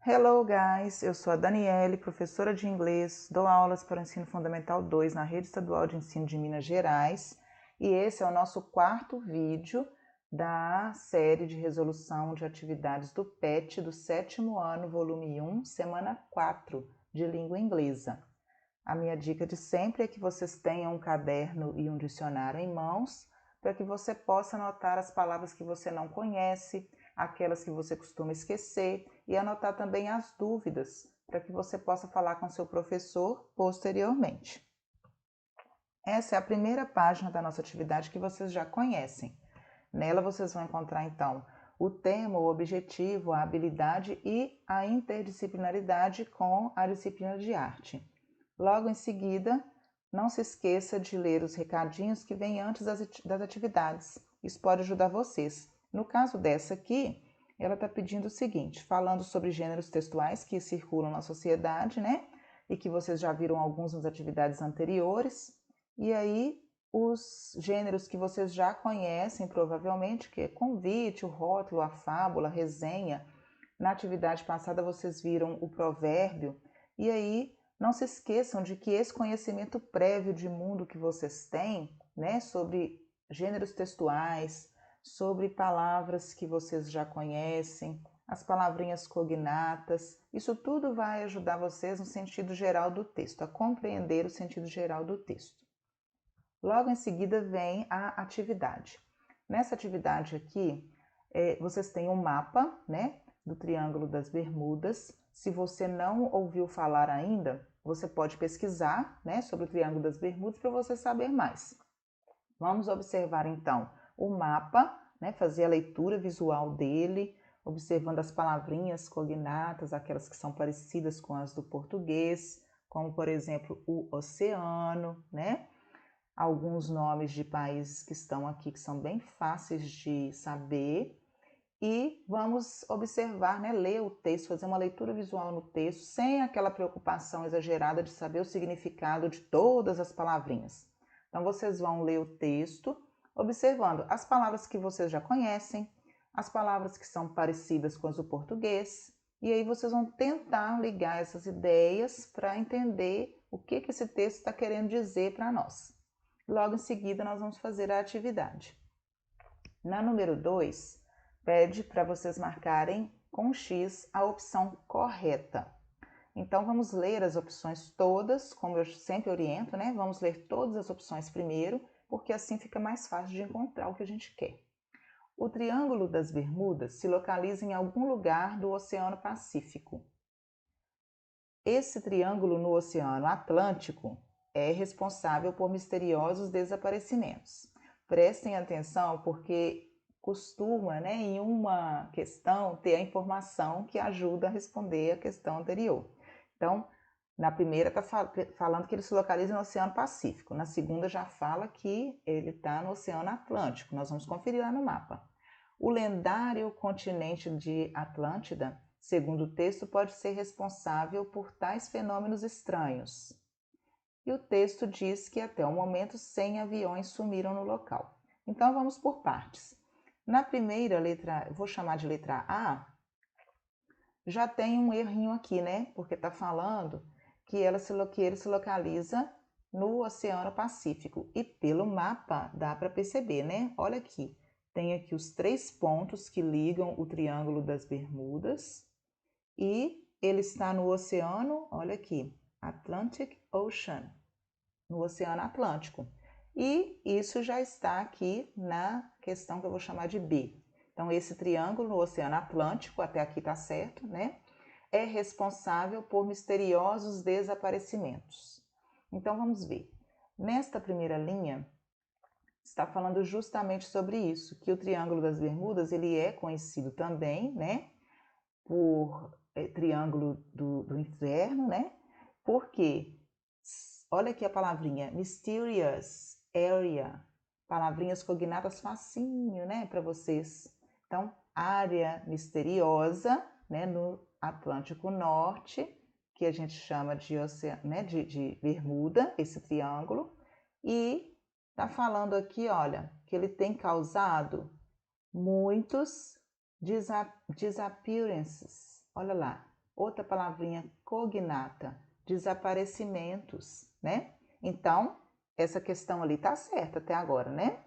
Hello guys, eu sou a Daniele, professora de inglês, dou aulas para o Ensino Fundamental 2 na Rede Estadual de Ensino de Minas Gerais e esse é o nosso quarto vídeo da série de resolução de atividades do PET do 7º ano, volume 1, semana 4, de língua inglesa. A minha dica de sempre é que vocês tenham um caderno e um dicionário em mãos para que você possa anotar as palavras que você não conhece, aquelas que você costuma esquecer e anotar também as dúvidas para que você possa falar com seu professor posteriormente. Essa é a primeira página da nossa atividade que vocês já conhecem. Nela vocês vão encontrar então o tema, o objetivo, a habilidade e a interdisciplinaridade com a disciplina de arte. Logo em seguida, não se esqueça de ler os recadinhos que vêm antes das atividades. Isso pode ajudar vocês. No caso dessa aqui, ela está pedindo o seguinte, falando sobre gêneros textuais que circulam na sociedade, né? E que vocês já viram alguns nas atividades anteriores. E aí, os gêneros que vocês já conhecem, provavelmente, que é convite, o rótulo, a fábula, a resenha. Na atividade passada, vocês viram o provérbio. E aí, não se esqueçam de que esse conhecimento prévio de mundo que vocês têm, né, sobre gêneros textuais, sobre palavras que vocês já conhecem, as palavrinhas cognatas, isso tudo vai ajudar vocês no sentido geral do texto, a compreender o sentido geral do texto. Logo em seguida vem a atividade. Nessa atividade aqui, vocês têm um mapa, né, do Triângulo das Bermudas. Se você não ouviu falar ainda, você pode pesquisar, né, sobre o Triângulo das Bermudas para você saber mais. Vamos observar então o mapa, né, fazer a leitura visual dele, observando as palavrinhas cognatas, aquelas que são parecidas com as do português, como por exemplo o oceano, né? Alguns nomes de países que estão aqui que são bem fáceis de saber. E vamos observar, né, ler o texto, fazer uma leitura visual no texto, sem aquela preocupação exagerada de saber o significado de todas as palavrinhas. Então, vocês vão ler o texto, observando as palavras que vocês já conhecem, as palavras que são parecidas com as do português, e aí vocês vão tentar ligar essas ideias para entender o que esse texto está querendo dizer para nós. Logo em seguida, nós vamos fazer a atividade. Na número 2, pede para vocês marcarem com X a opção correta. Então, vamos ler as opções todas, como eu sempre oriento, né? Vamos ler todas as opções primeiro, porque assim fica mais fácil de encontrar o que a gente quer. O Triângulo das Bermudas se localiza em algum lugar do Oceano Pacífico. Esse triângulo no Oceano Atlântico é responsável por misteriosos desaparecimentos. Prestem atenção porque costuma, né, em uma questão ter a informação que ajuda a responder a questão anterior. Então, na primeira está falando que ele se localiza no Oceano Pacífico. Na segunda já fala que ele está no Oceano Atlântico. Nós vamos conferir lá no mapa. O lendário continente de Atlântida, segundo o texto, pode ser responsável por tais fenômenos estranhos. E o texto diz que até o momento 100 aviões sumiram no local. Então vamos por partes. Na primeira letra, vou chamar de letra A, já tem um errinho aqui, né? Porque está falando que ele se localiza no Oceano Pacífico. E pelo mapa dá para perceber, né? Olha aqui, tem aqui os 3 pontos que ligam o Triângulo das Bermudas. E ele está no oceano, olha aqui, Atlantic Ocean, no Oceano Atlântico. E isso já está aqui na questão que eu vou chamar de B. Então, esse triângulo no Oceano Atlântico, até aqui está certo, né? É responsável por misteriosos desaparecimentos. Então, vamos ver. Nesta primeira linha, está falando justamente sobre isso, que o Triângulo das Bermudas, ele é conhecido também, né? Por Triângulo do Inferno, né? Porque, olha aqui a palavrinha, mysterious area, palavrinhas cognatas facinho, né, para vocês. Então, área misteriosa, né, no Atlântico Norte, que a gente chama de oceano, né, de Bermuda, esse triângulo, e tá falando aqui, olha, que ele tem causado muitos disappearances. Olha lá, Outra palavrinha cognata, desaparecimentos, né? Então, essa questão ali tá certa até agora, né?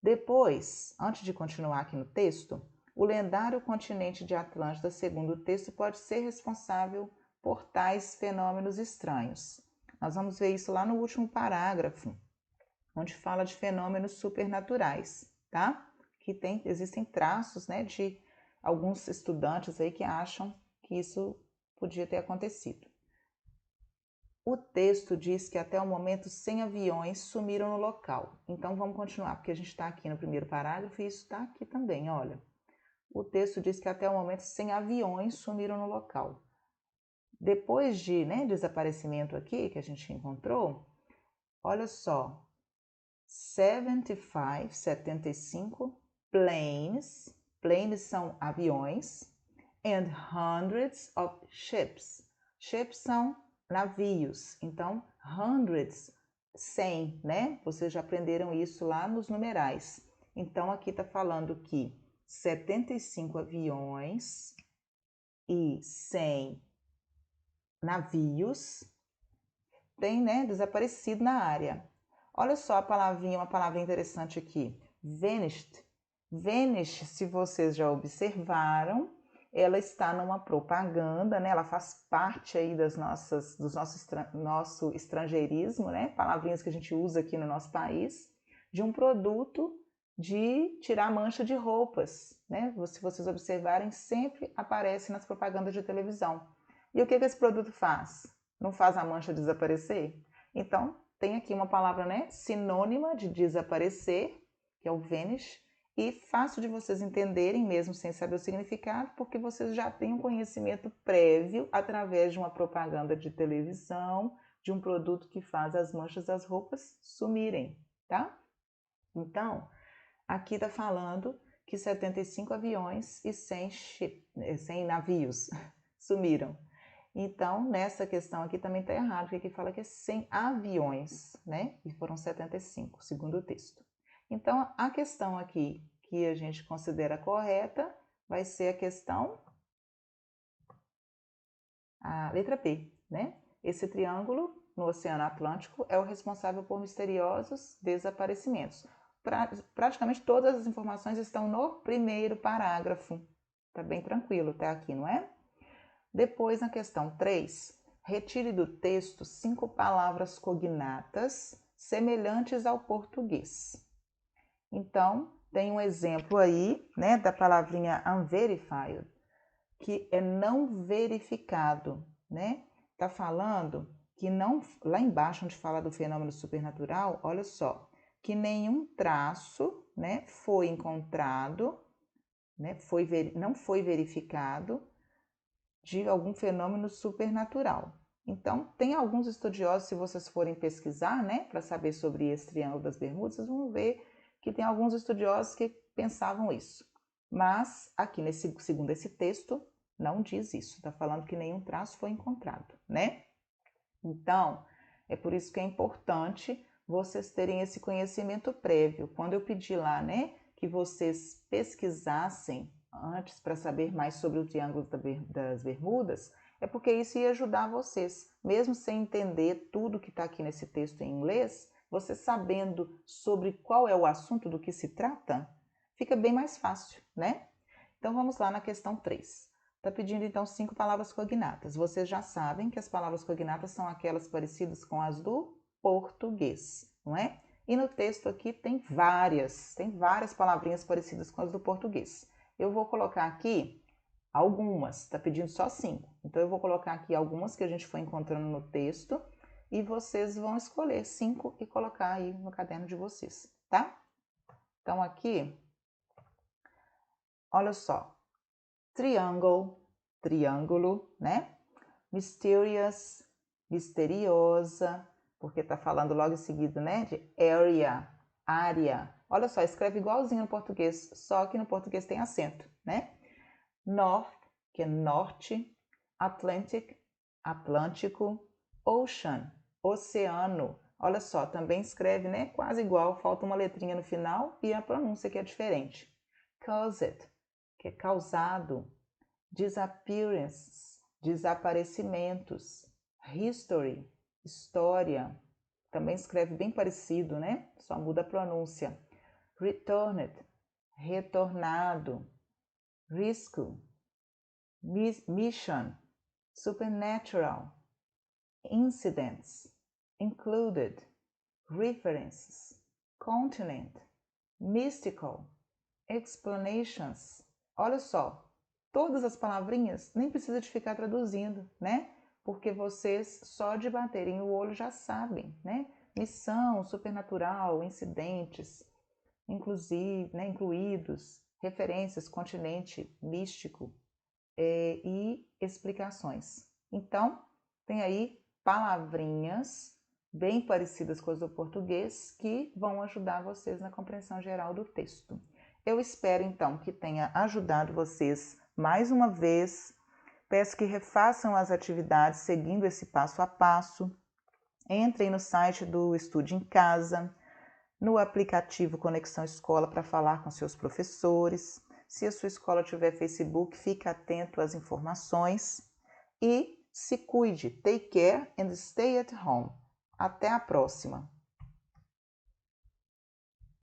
Depois, antes de continuar aqui no texto, o lendário continente de Atlântida, segundo o texto, pode ser responsável por tais fenômenos estranhos. Nós vamos ver isso lá no último parágrafo, onde fala de fenômenos supernaturais, tá? Que existem traços, né, de alguns estudantes aí que acham que isso podia ter acontecido. O texto diz que até o momento 100 aviões sumiram no local. Então vamos continuar, porque a gente está aqui no primeiro parágrafo e isso está aqui também, olha. O texto diz que até o momento 100 aviões sumiram no local. Depois de desaparecimento aqui, que a gente encontrou, olha só, 75 planes são aviões, and hundreds of ships. Ships são navios, então hundreds, 100, né? Vocês já aprenderam isso lá nos numerais. Então aqui está falando que 75 aviões e 100 navios têm, desaparecido na área. Olha só uma palavrinha interessante aqui, vanished. Vanished, se vocês já observaram, ela está numa propaganda, né? Ela faz parte aí do nosso estrangeirismo, né? Palavrinhas que a gente usa aqui no nosso país, de um produto de tirar mancha de roupas, né? Se vocês observarem, sempre aparece nas propagandas de televisão. E o que esse produto faz? Não faz a mancha desaparecer? Então, tem aqui uma palavra, né, sinônima de desaparecer, que é o vanish, e fácil de vocês entenderem, mesmo sem saber o significado, porque vocês já têm um conhecimento prévio através de uma propaganda de televisão, de um produto que faz as manchas das roupas sumirem, tá? Então, aqui está falando que 75 aviões e 100 navios sumiram. Então, nessa questão aqui também está errado, porque aqui fala que é 100 aviões, né? E foram 75, segundo o texto. Então, a questão aqui que a gente considera correta vai ser a questão, a letra P, né? Esse triângulo no Oceano Atlântico é o responsável por misteriosos desaparecimentos. Praticamente todas as informações estão no primeiro parágrafo. Tá bem tranquilo até aqui, não é? Depois, na questão 3, retire do texto 5 palavras cognatas semelhantes ao português. Então, tem um exemplo aí, né, da palavrinha unverified, que é não verificado, né? Tá falando que não, lá embaixo onde fala do fenômeno supernatural, olha só, que nenhum traço, né, foi encontrado, né, não foi verificado de algum fenômeno supernatural. Então, tem alguns estudiosos, se vocês forem pesquisar, né, para saber sobre esse Triângulo das Bermudas, vocês vão ver que tem alguns estudiosos que pensavam isso. Mas, aqui, segundo esse texto, não diz isso. Está falando que nenhum traço foi encontrado, né? Então, é por isso que é importante vocês terem esse conhecimento prévio. Quando eu pedi lá, né, que vocês pesquisassem antes para saber mais sobre o Triângulo das Bermudas, é porque isso ia ajudar vocês, mesmo sem entender tudo que está aqui nesse texto em inglês, você sabendo sobre qual é o assunto do que se trata, fica bem mais fácil, né? Então vamos lá na questão 3. Está pedindo então 5 palavras cognatas. Vocês já sabem que as palavras cognatas são aquelas parecidas com as do português, não é? E no texto aqui tem várias palavrinhas parecidas com as do português. Eu vou colocar aqui algumas, está pedindo só 5. Então eu vou colocar aqui algumas que a gente foi encontrando no texto e vocês vão escolher 5 e colocar aí no caderno de vocês, tá? Então aqui, olha só, triangle, triângulo, né? Mysterious, misteriosa, porque tá falando logo em seguida, né, de area, área. Olha só, escreve igualzinho no português, só que no português tem acento, né? North, que é norte, Atlantic, Atlântico, Ocean, oceano. Olha só, também escreve, né, quase igual, falta uma letrinha no final e a pronúncia que é diferente. Caused, que é causado. disappearances, desaparecimentos, history, história, também escreve bem parecido, né? Só muda a pronúncia. Returned, retornado, rescue, mission, supernatural, incidents, included, references, continent, mystical, explanations. Olha só, todas as palavrinhas nem precisa de ficar traduzindo, né? Porque vocês só de baterem o olho já sabem, né? Missão, supernatural, incidentes, inclusive, né? Incluídos, referências, continente, místico e explicações. Então, tem aí palavrinhas bem parecidas com as do português que vão ajudar vocês na compreensão geral do texto. Eu espero, então, que tenha ajudado vocês mais uma vez. Peço que refaçam as atividades seguindo esse passo a passo. Entrem no site do Estude em Casa, no aplicativo Conexão Escola para falar com seus professores. Se a sua escola tiver Facebook, fique atento às informações. E se cuide, take care and stay at home. Até a próxima!